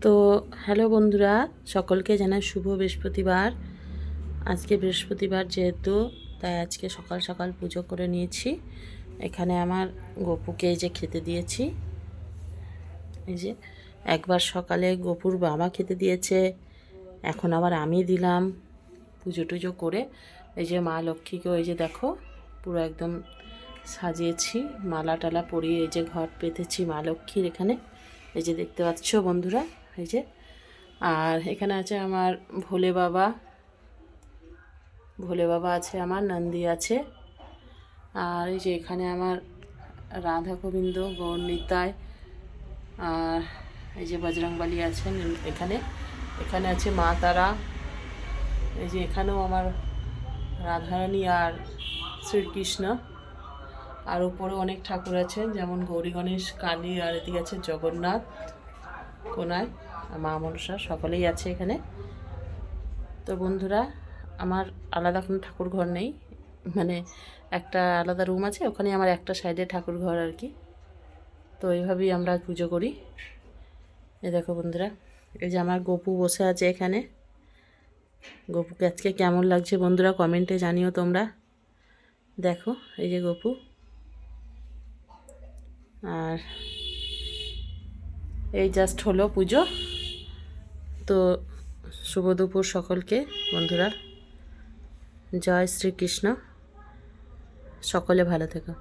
তো হ্যালো বন্ধুরা, সকলকে জানাই শুভ বৃহস্পতিবার। আজকে বৃহস্পতিবার যেহেতু, তাই আজকে সকাল সকাল পুজো করে নিয়েছি। এখানে আমার গপুকে এই যে খেতে দিয়েছি। এই যে একবার সকালে গপুর বাবা খেতে দিয়েছে, এখন আবার আমি দিলাম। পুজো টুজো করে এই যে মা লক্ষ্মীকে ওই যে দেখো পুরো একদম সাজিয়েছি, মালা টালা পরিয়ে এই যে ঘট পেতেছি মা লক্ষ্মীর এখানে। এই যে দেখতে পাচ্ছ বন্ধুরা, এই যে। আর এখানে আছে আমার ভোলে বাবা, আছে আমার, নন্দী আছে। আর এই যে এখানে আমার রাধা গোবিন্দ, গৌর নিতাই, আর এই যে বজরংবলী আছেন এখানে। এখানে আছে মা তারা। এই যে এখানেও আমার রাধারানী আর শ্রীকৃষ্ণ। আর উপরে অনেক ঠাকুর আছেন, যেমন গৌরী গণেশ, কালী, আর এদিকে আছে জগন্নাথ কোনায়, মা মনসা, সকলেই আছে এখানে। তো বন্ধুরা, আমার আলাদা কোনো ঠাকুর ঘর নেই, মানে একটা আলাদা রুম আছে, ওখানে আমার একটা সাইডে ঠাকুর ঘর আর কি। তো এইভাবেই আমরা পুজো করি। এই দেখো বন্ধুরা, এই যে আমার গপু বসে আছে এখানে। গপুকে আজকে কেমন লাগছে বন্ধুরা কমেন্টে জানিও তোমরা। দেখো এই যে গপু। আর এই জাস্ট হলো পুজো। তো শুভ দুপুর সকলকে বন্ধুরা। জয় শ্রীকৃষ্ণ, সকলে ভালো থেকো।